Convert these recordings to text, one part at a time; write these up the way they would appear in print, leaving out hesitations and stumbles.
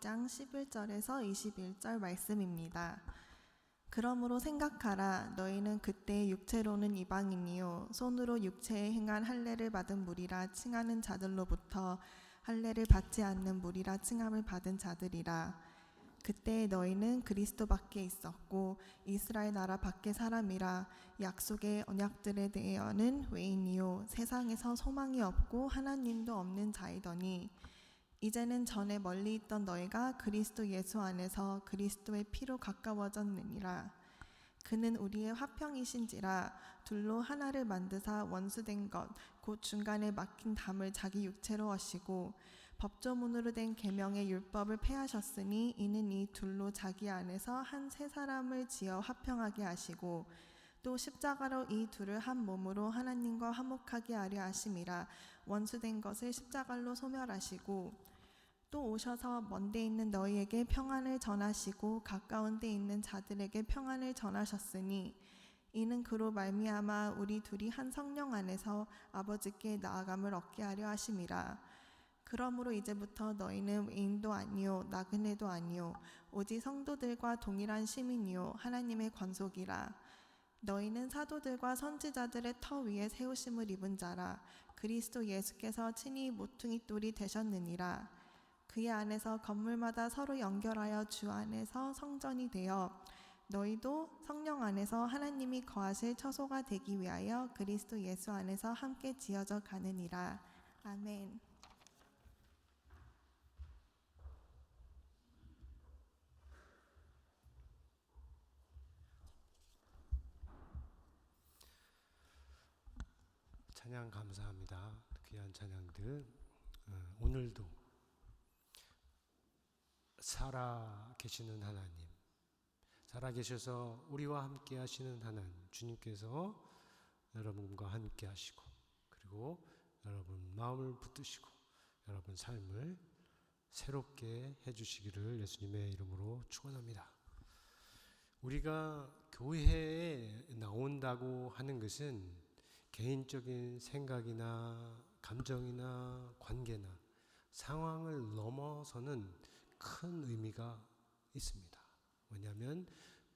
2장 11절에서 21절 말씀입니다. 그러므로 생각하라. 너희는 그때 육체로는 이방인이요 손으로 육체에 행한 할례를 받은 무리라 칭하는 자들로부터 할례를 받지 않는 무리라 칭함을 받은 자들이라. 그때 너희는 그리스도 밖에 있었고 이스라엘 나라 밖의 사람이라. 약속의 언약들에 대하여는 외인이요 세상에서 소망이 없고 하나님도 없는 자이더니 이제는 전에 멀리 있던 너희가 그리스도 예수 안에서 그리스도의 피로 가까워졌느니라. 그는 우리의 화평이신지라. 둘로 하나를 만드사 원수된 것 곧 중간에 막힌 담을 자기 육체로 하시고 법조문으로 된 계명의 율법을 폐하셨으니 이는 이 둘로 자기 안에서 한 세 사람을 지어 화평하게 하시고 또 십자가로 이 둘을 한 몸으로 하나님과 화목하게 하려 하심이라. 원수된 것을 십자가로 소멸하시고 또 오셔서 먼데 있는 너희에게 평안을 전하시고 가까운 데 있는 자들에게 평안을 전하셨으니 이는 그로 말미암아 우리 둘이 한 성령 안에서 아버지께 나아감을 얻게 하려 하심이라. 그러므로 이제부터 너희는 외인도 아니요 나그네도 아니요 오직 성도들과 동일한 시민이요 하나님의 권속이라. 너희는 사도들과 선지자들의 터 위에 세우심을 입은 자라. 그리스도 예수께서 친히 모퉁이 돌이 되셨느니라. 그의 안에서 건물마다 서로 연결하여 주 안에서 성전이 되어 너희도 성령 안에서 하나님이 거하실 처소가 되기 위하여 그리스도 예수 안에서 함께 지어져 가느니라. 아멘. 찬양 감사합니다. 귀한 찬양들. 오늘도 살아계시는 하나님, 살아계셔서 우리와 함께 하시는 하나님, 주님께서 여러분과 함께 하시고 그리고 여러분 마음을 붙드시고 여러분 삶을 새롭게 해주시기를 예수님의 이름으로 축원합니다. 우리가 교회에 나온다고 하는 것은 개인적인 생각이나 감정이나 관계나 상황을 넘어서는 큰 의미가 있습니다. 왜냐하면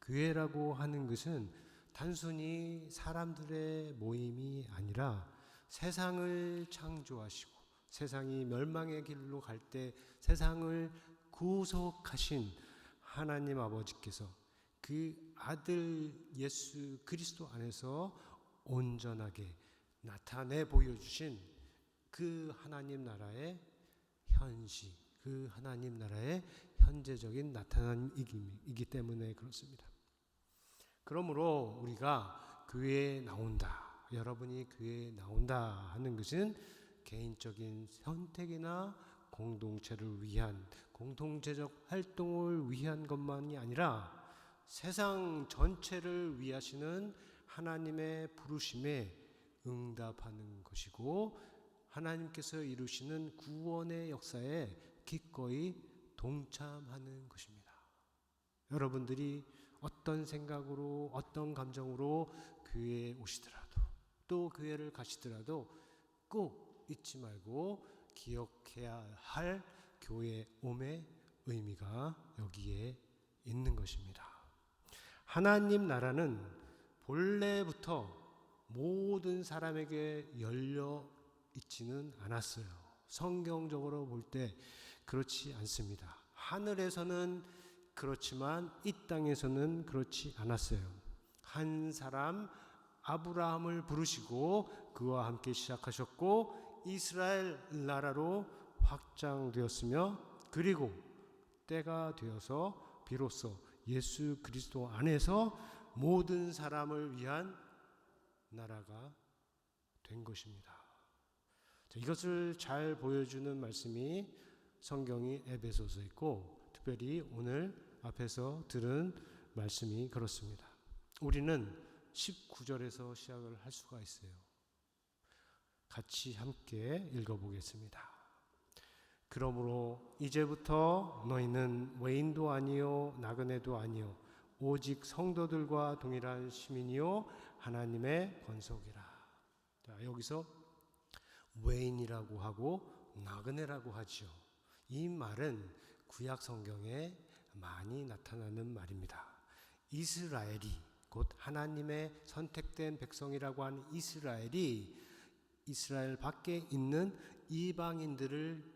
교회라고 하는 것은 단순히 사람들의 모임이 아니라 세상을 창조하시고 세상이 멸망의 길로 갈 때 세상을 구속하신 하나님 아버지께서 그 아들 예수 그리스도 안에서 온전하게 나타내 보여주신 그 하나님 나라의 현시, 그 하나님 나라의 현재적인 나타남이기 때문에 그렇습니다. 그러므로 우리가 교회에 나온다, 여러분이 교회에 나온다 하는 것은 개인적인 선택이나 공동체를 위한 공동체적 활동을 위한 것만이 아니라 세상 전체를 위하시는 하나님의 부르심에 응답하는 것이고 하나님께서 이루시는 구원의 역사에 기꺼이 동참하는 것입니다. 여러분들이 어떤 생각으로 어떤 감정으로 교회에 오시더라도 또 교회를 가시더라도 꼭 잊지 말고 기억해야 할 교회 오음의 의미가 여기에 있는 것입니다. 하나님 나라는 본래부터 모든 사람에게 열려 있지는 않았어요. 성경적으로 볼 때 그렇지 않습니다. 하늘에서는 그렇지만 이 땅에서는 그렇지 않았어요. 한 사람 아브라함을 부르시고 그와 함께 시작하셨고 이스라엘 나라로 확장되었으며 그리고 때가 되어서 비로소 예수 그리스도 안에서 모든 사람을 위한 나라가 된 것입니다. 이것을 잘 보여주는 말씀이 성경이 에베소서에 있고 특별히 오늘 앞에서 들은 말씀이 그렇습니다. 우리는 19절에서 시작을 할 수가 있어요. 같이 함께 읽어보겠습니다. 그러므로 이제부터 너희는 외인도 아니요 나그네도 아니요 오직 성도들과 동일한 시민이요 하나님의 권속이라. 자, 여기서 외인이라고 하고 나그네라고 하죠. 이 말은 구약 성경에 많이 나타나는 말입니다. 이스라엘이 곧 하나님의 선택된 백성이라고 하는 이스라엘이 이스라엘 밖에 있는 이방인들을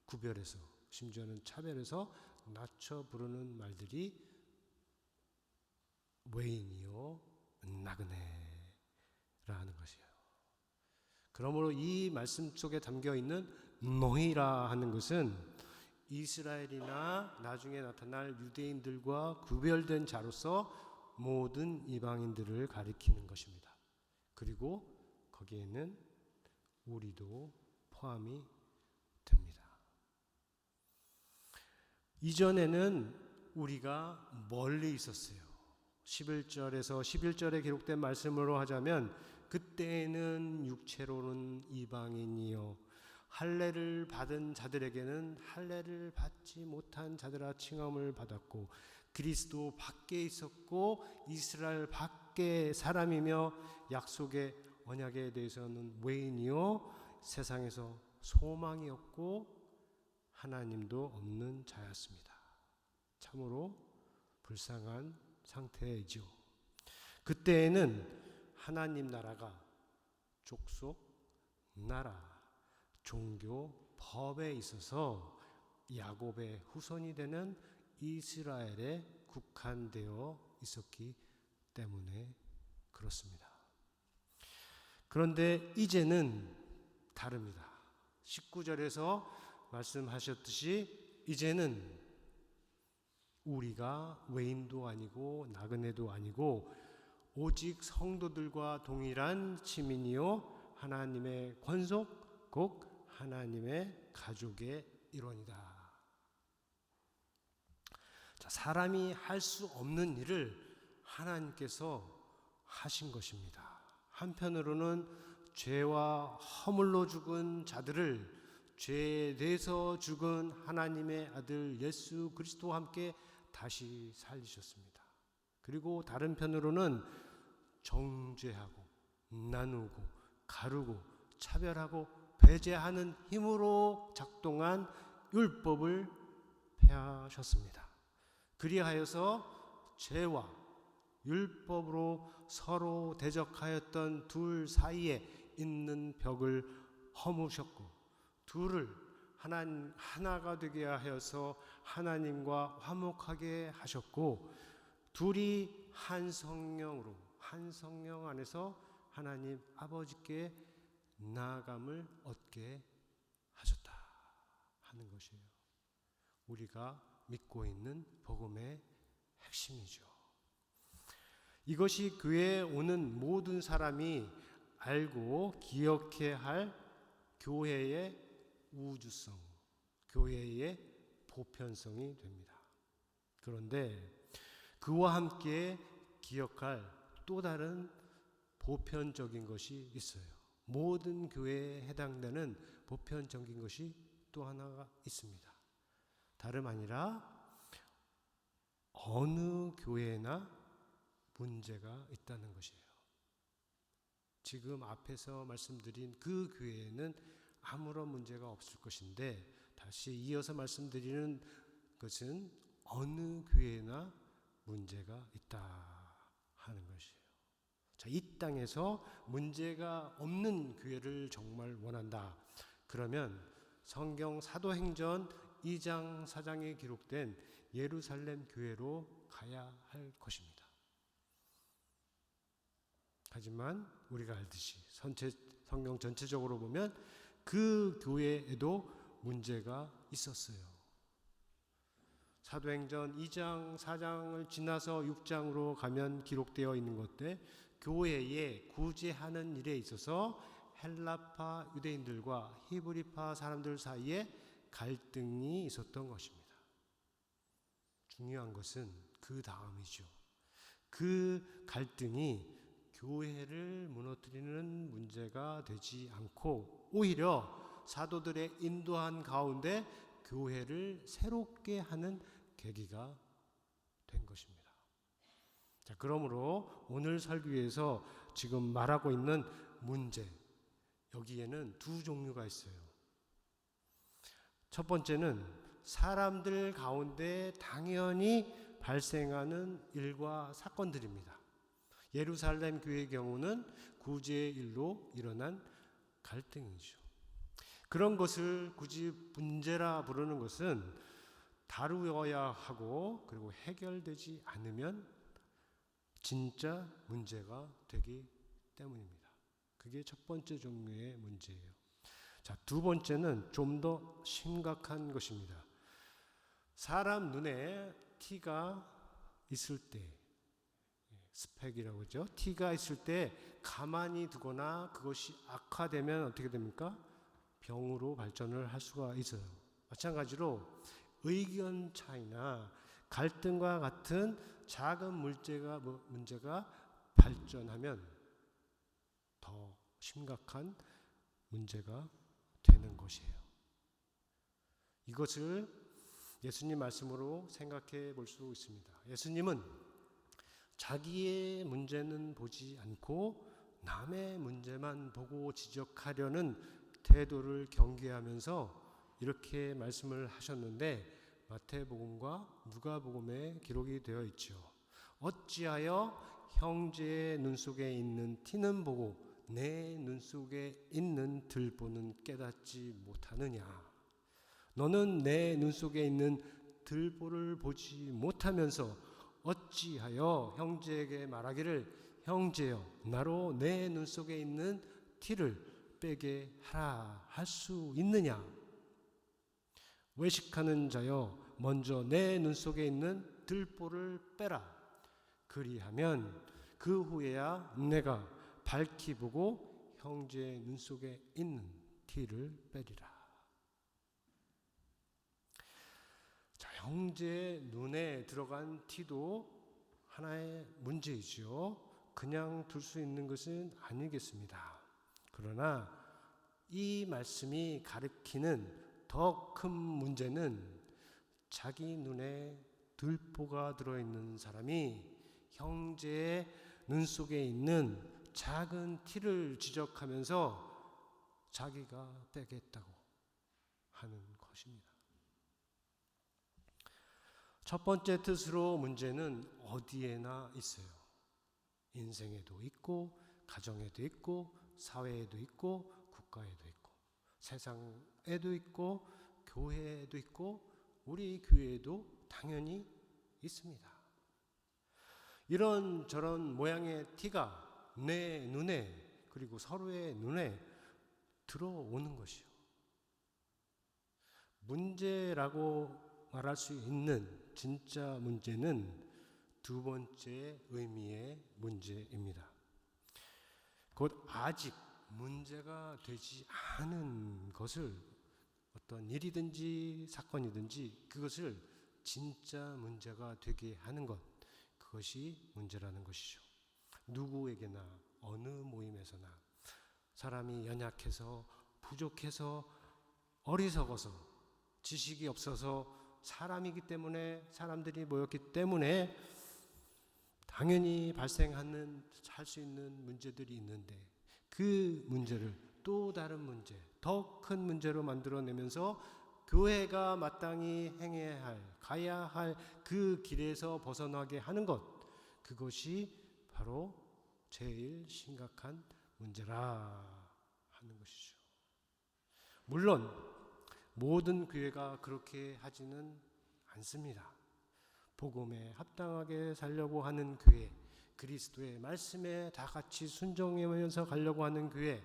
구별해서 심지어는 차별해서 낮춰 부르는 말들이 외인이요 나그네라는 것이에요. 그러므로 이 말씀 속에 담겨 있는 너희라 하는 것은 이스라엘이나 나중에 나타날 유대인들과 구별된 자로서 모든 이방인들을 가리키는 것입니다. 그리고 거기에는 우리도 포함이 됩니다. 이전에는 우리가 멀리 있었어요. 11절에서 11절에 기록된 말씀으로 하자면 그때에는 육체로는 이방인이요 할례를 받은 자들에게는 할례를 받지 못한 자들아 칭함을 받았고 그리스도 밖에 있었고 이스라엘 밖의 사람이며 약속의 언약에 대해서는 외인이요 세상에서 소망이 없고 하나님도 없는 자였습니다. 참으로 불쌍한 상태이죠. 그때에는 하나님 나라가 족속, 나라, 종교, 법에 있어서 야곱의 후손이 되는 이스라엘에 국한되어 있었기 때문에 그렇습니다. 그런데 이제는 다릅니다. 19절에서 말씀하셨듯이 이제는 우리가 외인도 아니고 나그네도 아니고 오직 성도들과 동일한 시민이요 하나님의 권속 곧 하나님의 가족의 일원이다. 자, 사람이 할 수 없는 일을 하나님께서 하신 것입니다. 한편으로는 죄와 허물로 죽은 자들을 죄에 대해서 죽은 하나님의 아들 예수 그리스도와 함께 다시 살리셨습니다. 그리고 다른 편으로는 정죄하고 나누고 가르고 차별하고 배제하는 힘으로 작동한 율법을 폐하셨습니다. 그리하여서 죄와 율법으로 서로 대적하였던 둘 사이에 있는 벽을 허무셨고 둘을 하나가 되게 하여서 하나님과 화목하게 하셨고 둘이 한 성령으로 한 성령 안에서 하나님 아버지께 나아감을 얻게 하셨다 하는 것이에요. 우리가 믿고 있는 복음의 핵심이죠. 이것이 교회에 오는 모든 사람이 알고 기억해야 할 교회의 우주성, 교회의 보편성이 됩니다. 그런데 그와 함께 기억할 또 다른 보편적인 것이 있어요. 모든 교회에 해당되는 보편적인 것이 또 하나가 있습니다. 다름 아니라 어느 교회나 문제가 있다는 것이에요. 지금 앞에서 말씀드린 그 교회에는 아무런 문제가 없을 것인데 다시 이어서 말씀드리는 것은 어느 교회나 문제가 있다 하는 것이에요. 자, 이 땅에서 문제가 없는 교회를 정말 원한다. 그러면 성경 사도행전 2장 4장에 기록된 예루살렘 교회로 가야 할 것입니다. 하지만 우리가 알듯이 성경 전체적으로 보면 그 교회에도 문제가 있었어요. 사도행전 2장 4장을 지나서 6장으로 가면 기록되어 있는 것들 교회에 구제하는 일에 있어서 헬라파 유대인들과 히브리파 사람들 사이에 갈등이 있었던 것입니다. 중요한 것은 그 다음이죠. 그 갈등이 교회를 무너뜨리는 문제가 되지 않고 오히려 사도들의 인도한 가운데 교회를 새롭게 하는 계기가 된 것입니다. 자, 그러므로 오늘 설교에서 지금 말하고 있는 문제, 여기에는 두 종류가 있어요. 첫 번째는 사람들 가운데 당연히 발생하는 일과 사건들입니다. 예루살렘 교회의 경우는 구제의 일로 일어난 갈등이죠. 그런 것을 굳이 문제라 부르는 것은 다루어야 하고 그리고 해결되지 않으면 진짜 문제가 되기 때문입니다. 그게 첫 번째 종류의 문제예요. 자, 두 번째는 좀 더 심각한 것입니다. 사람 눈에 티가 있을 때, 스펙이라고 하죠. 티가 있을 때 가만히 두거나 그것이 악화되면 어떻게 됩니까? 병으로 발전을 할 수가 있어요. 마찬가지로 의견 차이나 갈등과 같은 작은 문제가 발전하면 더 심각한 문제가 되는 것이에요. 이것을 예수님 말씀으로 생각해 볼 수 있습니다. 예수님은 자기의 문제는 보지 않고 남의 문제만 보고 지적하려는 태도를 경계하면서 이렇게 말씀을 하셨는데 마태복음과 누가복음에 기록이 되어 있죠. 어찌하여 형제의 눈 속에 있는 티는 보고 내 눈 속에 있는 들보는 깨닫지 못하느냐. 너는 내 눈 속에 있는 들보를 보지 못하면서 어찌하여 형제에게 말하기를 형제여 나로 내 눈 속에 있는 티를 빼게 하라 할 수 있느냐. 외식하는 자여 먼저 내 눈 속에 있는 들보를 빼라. 그리하면 그 후에야 내가 밝히 보고 형제의 눈 속에 있는 티를 빼리라. 자, 형제의 눈에 들어간 티도 하나의 문제이죠. 그냥 둘 수 있는 것은 아니겠습니다. 그러나 이 말씀이 가리키는 더 큰 문제는 자기 눈에 들보가 들어있는 사람이 형제의 눈 속에 있는 작은 티를 지적하면서 자기가 빼겠다고 하는 것입니다. 첫 번째 뜻으로 문제는 어디에나 있어요. 인생에도 있고 가정에도 있고 사회에도 있고 국가에도 있고 세상에도 있고 교회에도 있고 우리 교회에도 당연히 있습니다. 이런 저런 모양의 티가 내 눈에 그리고 서로의 눈에 들어오는 것이요. 문제라고 말할 수 있는 진짜 문제는 두 번째 의미의 문제입니다. 곧 아직 문제가 되지 않은 것을 어떤 일이든지 사건이든지 그것을 진짜 문제가 되게 하는 것, 그것이 문제라는 것이죠. 누구에게나 어느 모임에서나 사람이 연약해서 부족해서 어리석어서 지식이 없어서 사람이기 때문에 사람들이 모였기 때문에 당연히 할 수 있는 문제들이 있는데 그 문제를 또 다른 문제, 더 큰 문제로 만들어내면서 교회가 마땅히 행해야 할, 가야 할 그 길에서 벗어나게 하는 것, 그것이 바로 제일 심각한 문제라 하는 것이죠. 물론 모든 교회가 그렇게 하지는 않습니다. 복음에 합당하게 살려고 하는 교회, 그리스도의 말씀에 다 같이 순종하면서 가려고 하는 교회,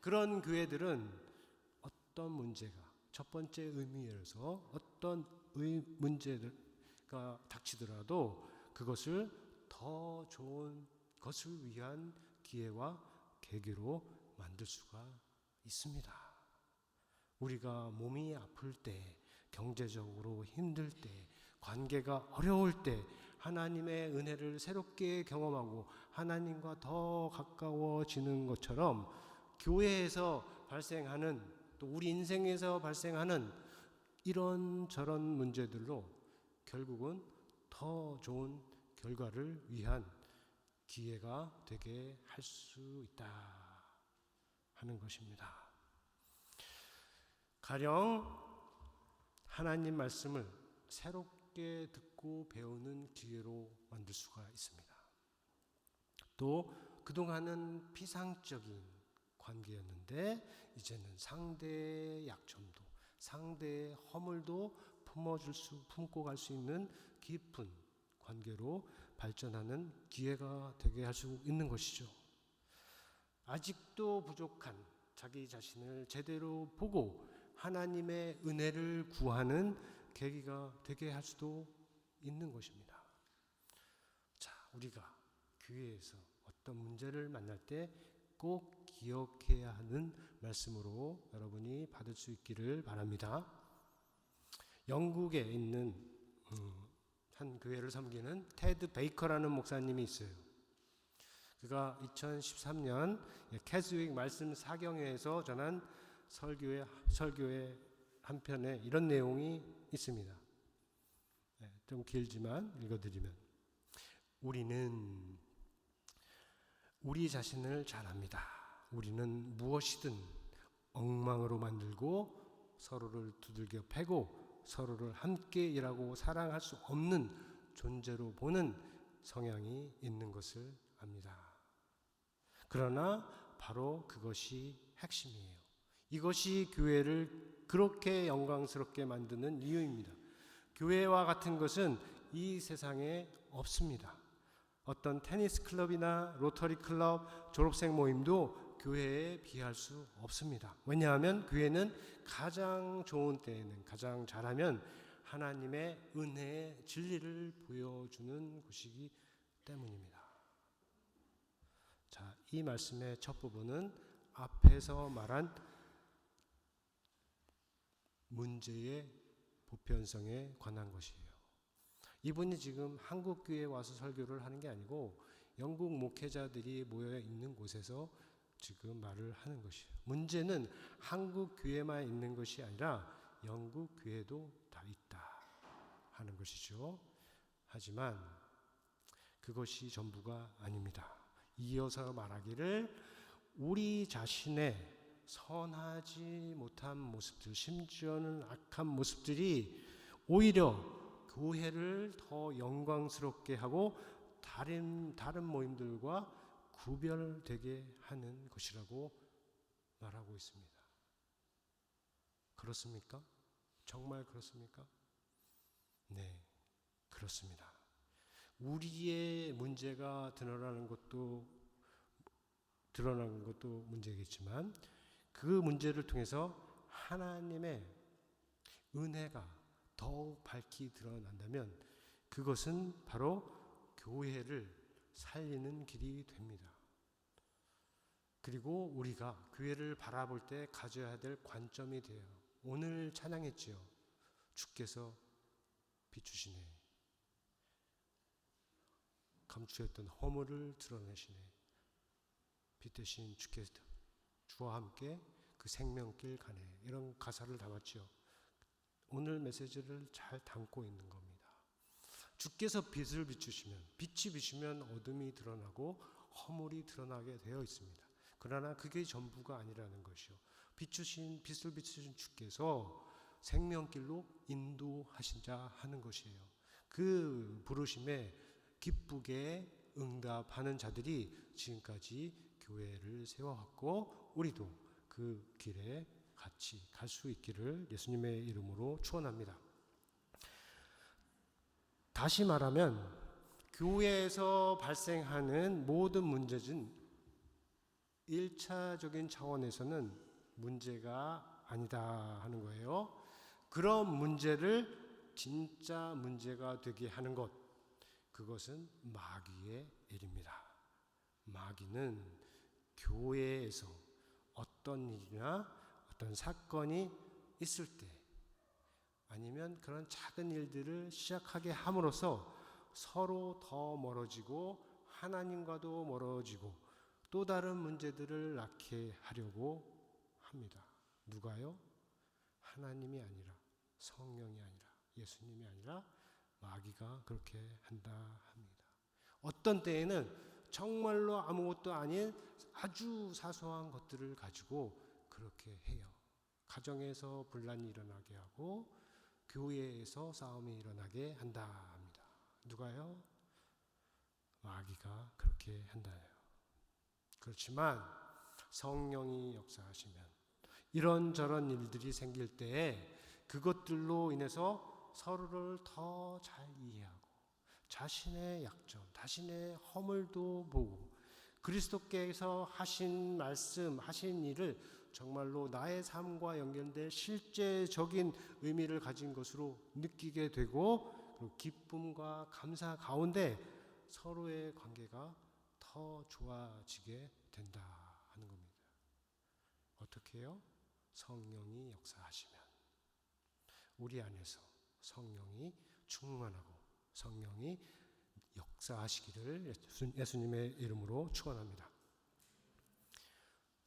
그런 교회들은 어떤 문제가 첫 번째 의미에서 어떤 문제가 닥치더라도 그것을 더 좋은 것을 위한 기회와 계기로 만들 수가 있습니다. 우리가 몸이 아플 때, 경제적으로 힘들 때, 관계가 어려울 때 하나님의 은혜를 새롭게 경험하고 하나님과 더 가까워지는 것처럼 교회에서 발생하는 또 우리 인생에서 발생하는 이런저런 문제들로 결국은 더 좋은 결과를 위한 기회가 되게 할 수 있다 하는 것입니다. 가령 하나님 말씀을 새롭게 듣고 배우는 기회로 만들 수가 있습니다. 또 그동안은 피상적인 관계였는데 이제는 상대의 약점도 상대의 허물도 품고 갈 수 있는 깊은 관계로 발전하는 기회가 되게 할 수 있는 것이죠. 아직도 부족한 자기 자신을 제대로 보고 하나님의 은혜를 구하는 계기가 되게 할 수도 있는 것입니다. 자, 우리가 교회에서 어떤 문제를 만날 때 꼭 기억해야 하는 말씀으로 여러분이 받을 수 있기를 바랍니다. 영국에 있는 한 교회를 섬기는 테드 베이커라는 목사님이 있어요. 그가 2013년 캐스윅 말씀 사경회에서 전한 설교의 한 편에 이런 내용이 있습니다. 좀 길지만 읽어드리면, 우리는 우리 자신을 잘 압니다. 우리는 무엇이든 엉망으로 만들고 서로를 두들겨 패고 서로를 함께 일하고 사랑할 수 없는 존재로 보는 성향이 있는 것을 압니다. 그러나 바로 그것이 핵심이에요. 이것이 교회를 그렇게 영광스럽게 만드는 이유입니다. 교회와 같은 것은 이 세상에 없습니다. 어떤 테니스 클럽이나 로터리 클럽, 졸업생 모임도 교회에 비할 수 없습니다. 왜냐하면 교회는 가장 좋은 때에는, 가장 잘하면 하나님의 은혜의 진리를 보여주는 곳이기 때문입니다. 자, 이 말씀의 첫 부분은 앞에서 말한 문제의 보편성에 관한 것이에요. 이분이 지금 한국 교회에 와서 설교를 하는 게 아니고 영국 목회자들이 모여 있는 곳에서 지금 말을 하는 것이에요. 문제는 한국 교회만 있는 것이 아니라 영국 교회도 다 있다 하는 것이죠. 하지만 그것이 전부가 아닙니다. 이어서 말하기를 우리 자신의 선하지 못한 모습들, 심지어는 악한 모습들이 오히려 교회를 더 영광스럽게 하고 다른 모임들과 구별되게 하는 것이라고 말하고 있습니다. 그렇습니까? 정말 그렇습니까? 네, 그렇습니다. 우리의 문제가 드러나는 것도 문제겠지만 그 문제를 통해서 하나님의 은혜가 더욱 밝히 드러난다면 그것은 바로 교회를 살리는 길이 됩니다. 그리고 우리가 교회를 바라볼 때 가져야 될 관점이 돼요. 오늘 찬양했지요. 주께서 비추시네. 감추었던 허물을 드러내시네. 빛 대신 주께서 주와 함께 그 생명길 가네. 이런 가사를 담았죠. 오늘 메시지를 잘 담고 있는 겁니다. 주께서 빛을 비추시면, 빛이 비추면 어둠이 드러나고 허물이 드러나게 되어 있습니다. 그러나 그게 전부가 아니라는 것이요. 빛을 비추신 주께서 생명길로 인도하신자 하는 것이에요. 그 부르심에 기쁘게 응답하는 자들이 지금까지 교회를 세워왔고 우리도 그 길에 같이 갈 수 있기를 예수님의 이름으로 축원합니다. 다시 말하면 교회에서 발생하는 모든 문제는 1차적인 차원에서는 문제가 아니다 하는 거예요. 그런 문제를 진짜 문제가 되게 하는 것, 그것은 마귀의 일입니다. 마귀는 교회에서 어떤 일이나 어떤 사건이 있을 때 아니면 그런 작은 일들을 시작하게 함으로써 서로 더 멀어지고 하나님과도 멀어지고 또 다른 문제들을 낳게 하려고 합니다. 누가요? 하나님이 아니라, 성령이 아니라, 예수님이 아니라 마귀가 그렇게 한다 합니다. 어떤 때에는 정말로 아무것도 아닌 아주 사소한 것들을 가지고 그렇게 해요. 가정에서 분란이 일어나게 하고 교회에서 싸움이 일어나게 한다 합니다. 누가요? 마귀가 그렇게 한다예요. 그렇지만 성령이 역사하시면 이런저런 일들이 생길 때에 그것들로 인해서 서로를 더 잘 이해하고 자신의 약점, 자신의 허물도 보고 그리스도께서 하신 말씀, 하신 일을 정말로 나의 삶과 연결된 실제적인 의미를 가진 것으로 느끼게 되고 그리고 기쁨과 감사 가운데 서로의 관계가 더 좋아지게 된다 하는 겁니다. 어떻게 해요? 성령이 역사하시면 우리 안에서 성령이 충만하고 성령이 역사하시기를 예수님의 이름으로 축원합니다.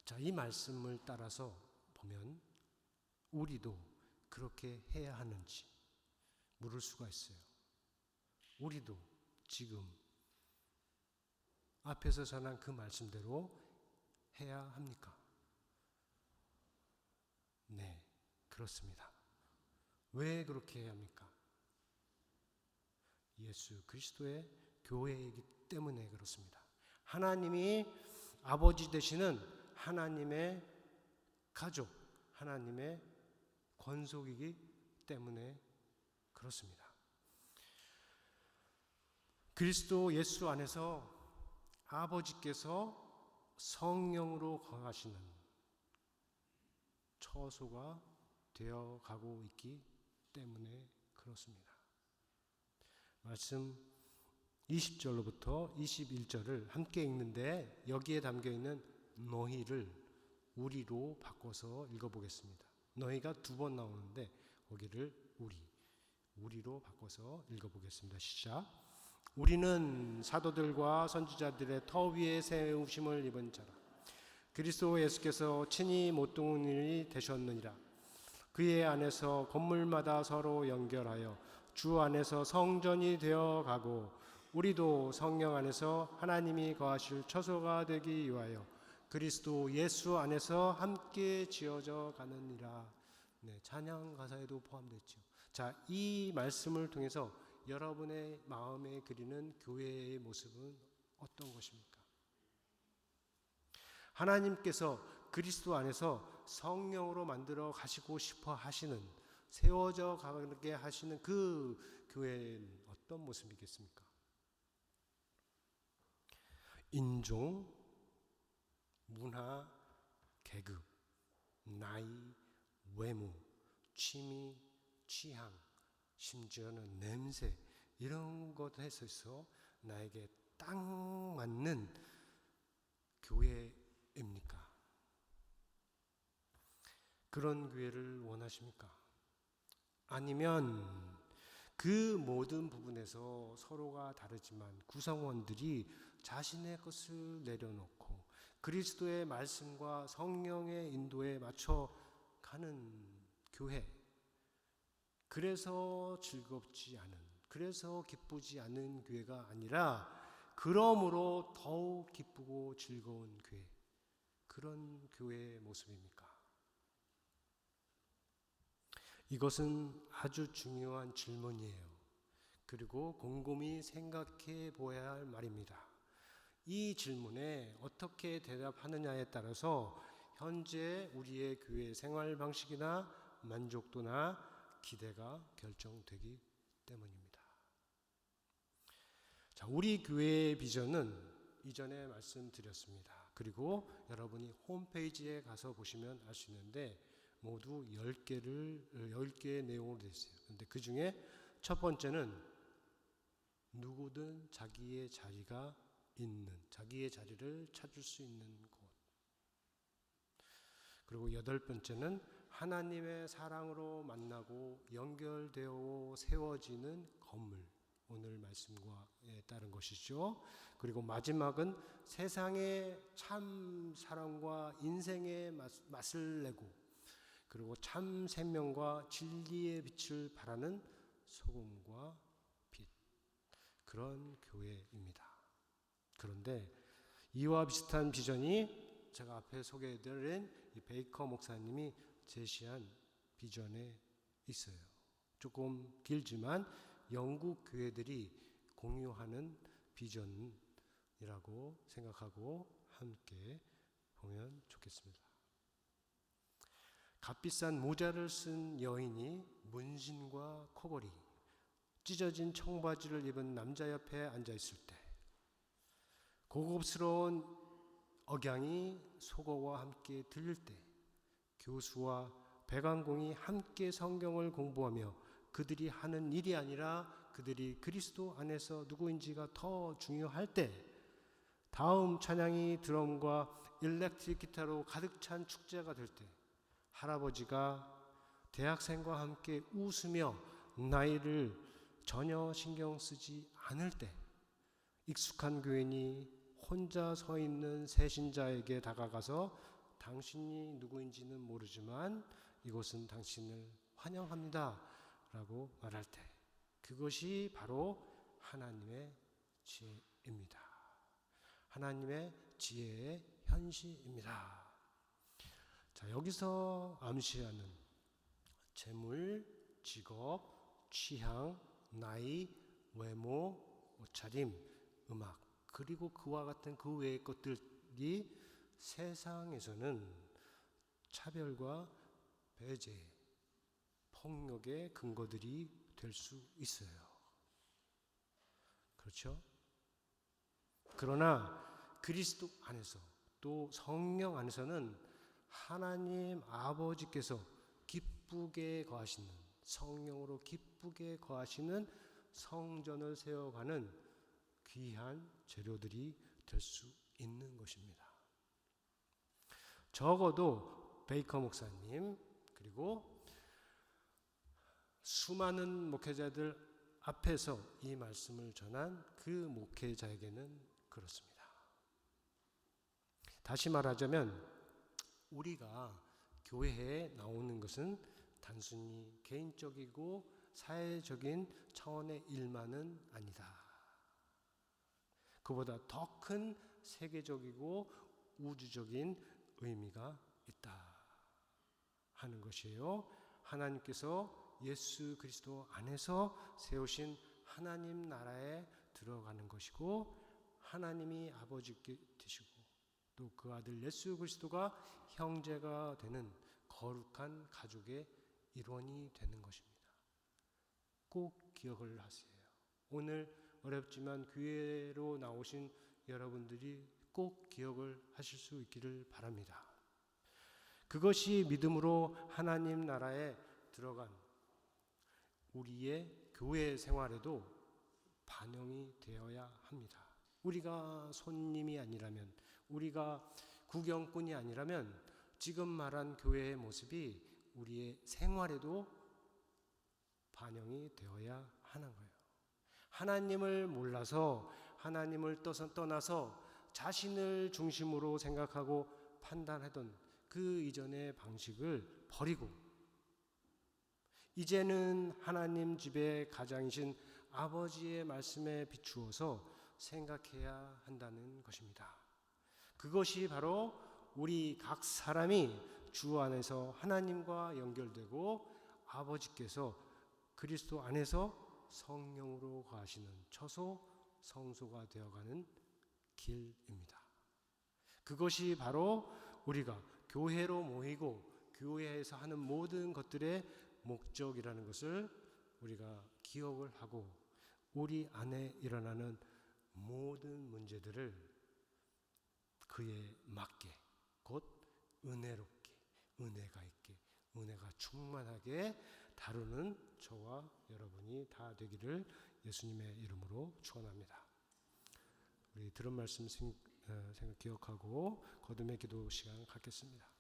자, 이 말씀을 따라서 보면 우리도 그렇게 해야 하는지 물을 수가 있어요. 우리도 지금 앞에서 전한 그 말씀대로 해야 합니까? 네, 그렇습니다. 왜 그렇게 해야 합니까? 예수 그리스도의 교회이기 때문에 그렇습니다. 하나님이 아버지 되시는 하나님의 가족, 하나님의 권속이기 때문에 그렇습니다. 그리스도 예수 안에서 아버지께서 성령으로 거하시는 처소가 되어 가고 있기 때문에 그렇습니다. 말씀 20절로부터 21절을 함께 읽는데 여기에 담겨 있는 너희를 우리로 바꿔서 읽어보겠습니다. 너희가 두 번 나오는데 거기를 우리로 바꿔서 읽어보겠습니다. 시작. 우리는 사도들과 선지자들의 터 위에 세우심을 입은 자라. 그리스도 예수께서 친히 모퉁이이 되셨느니라. 그의 안에서 건물마다 서로 연결하여 주 안에서 성전이 되어 가고 우리도 성령 안에서 하나님이 거하실 처소가 되기 위하여 그리스도 예수 안에서 함께 지어져 가느니라. 네, 찬양 가사에도 포함됐죠. 자, 이 말씀을 통해서 여러분의 마음에 그리는 교회의 모습은 어떤 것입니까? 하나님께서 그리스도 안에서 성령으로 만들어 가시고 싶어 하시는, 세워져 가게 하시는 그 교회는 어떤 모습이겠습니까? 인종, 문화, 계급, 나이, 외모, 취미, 취향, 심지어는 냄새 이런 것에 있어서 나에게 딱 맞는 교회입니까? 그런 교회를 원하십니까? 아니면 그 모든 부분에서 서로가 다르지만 구성원들이 자신의 것을 내려놓고 그리스도의 말씀과 성령의 인도에 맞춰 가는 교회, 그래서 즐겁지 않은, 그래서 기쁘지 않은 교회가 아니라 그러므로 더욱 기쁘고 즐거운 교회, 그런 교회의 모습입니까? 이것은 아주 중요한 질문이에요. 그리고 곰곰이 생각해 보아야 할 말입니다. 이 질문에 어떻게 대답하느냐에 따라서 현재 우리의 교회 생활 방식이나 만족도나 기대가 결정되기 때문입니다. 자, 우리 교회의 비전은 이전에 말씀드렸습니다. 그리고 여러분이 홈페이지에 가서 보시면 알 수 있는데 모두 10개의 내용으로 되어 있어요. 그런데 그 중에 첫 번째는 누구든 자기의 자리가 있는, 자기의 자리를 찾을 수 있는 곳. 그리고 8번째는 하나님의 사랑으로 만나고 연결되어 세워지는 건물. 오늘 말씀과에 따른 것이죠. 그리고 마지막은 세상의 참 사랑과 인생의 맛을 내고 그리고 참 생명과 진리의 빛을 발하는 소금과 빛, 그런 교회입니다. 그런데 이와 비슷한 비전이 제가 앞에 소개해드린 이 베이커 목사님이 제시한 비전에 있어요. 조금 길지만 영국 교회들이 공유하는 비전이라고 생각하고 함께 보면 좋겠습니다. 값비싼 모자를 쓴 여인이 문신과 코걸이, 찢어진 청바지를 입은 남자 옆에 앉아 있을 때, 고급스러운 억양이 속어와 함께 들릴 때, 교수와 백왕공이 함께 성경을 공부하며 그들이 하는 일이 아니라 그들이 그리스도 안에서 누구인지가 더 중요할 때, 다음 찬양이 드럼과 일렉트릭 기타로 가득 찬 축제가 될 때, 할아버지가 대학생과 함께 웃으며 나이를 전혀 신경 쓰지 않을 때, 익숙한 교인이 혼자 서 있는 새신자에게 다가가서 당신이 누구인지는 모르지만 이곳은 당신을 환영합니다 라고 말할 때, 그것이 바로 하나님의 지혜입니다. 하나님의 지혜의 현시입니다. 자, 여기서 암시하는 재물, 직업, 취향, 나이, 외모, 옷차림, 음악, 그리고 그와 같은 그 외의 것들이 세상에서는 차별과 배제, 폭력의 근거들이 될 수 있어요. 그렇죠? 그러나 그리스도 안에서 또 성령 안에서는 하나님 아버지께서 기쁘게 거하시는, 성령으로 기쁘게 거하시는 성전을 세워가는 귀한 재료들이 될 수 있는 것입니다. 적어도 베이커 목사님 그리고 수많은 목회자들 앞에서 이 말씀을 전한 그 목회자에게는 그렇습니다. 다시 말하자면 우리가 교회에 나오는 것은 단순히 개인적이고 사회적인 차원의 일만은 아니다. 그보다 더 큰 세계적이고 우주적인 의미가 있다 하는 것이에요. 하나님께서 예수 그리스도 안에서 세우신 하나님 나라에 들어가는 것이고, 하나님이 아버지 되시고 또 그 아들 예수 그리스도가 형제가 되는 거룩한 가족의 일원이 되는 것입니다. 꼭 기억을 하세요. 오늘 어렵지만 교회로 나오신 여러분들이 꼭 기억을 하실 수 있기를 바랍니다. 그것이 믿음으로 하나님 나라에 들어간 우리의 교회 생활에도 반영이 되어야 합니다. 우리가 손님이 아니라면, 우리가 구경꾼이 아니라면 지금 말한 교회의 모습이 우리의 생활에도 반영이 되어야 하는 거예요. 하나님을 몰라서, 하나님을 떠나서 자신을 중심으로 생각하고 판단하던 그 이전의 방식을 버리고 이제는 하나님 집의 가장이신 아버지의 말씀에 비추어서 생각해야 한다는 것입니다. 그것이 바로 우리 각 사람이 주 안에서 하나님과 연결되고 아버지께서 그리스도 안에서 성령으로 거하시는 처소 성소가 되어가는 길입니다. 그것이 바로 우리가 교회로 모이고 교회에서 하는 모든 것들의 목적이라는 것을 우리가 기억을 하고, 우리 안에 일어나는 모든 문제들을 그에 맞게, 곧 은혜롭게, 은혜가 있게, 은혜가 충만하게 다루는 저와 여러분이 다 되기를 예수님의 이름으로 축원합니다. 우리 들은 말씀 생각 기억하고 거듭의 기도 시간 갖겠습니다.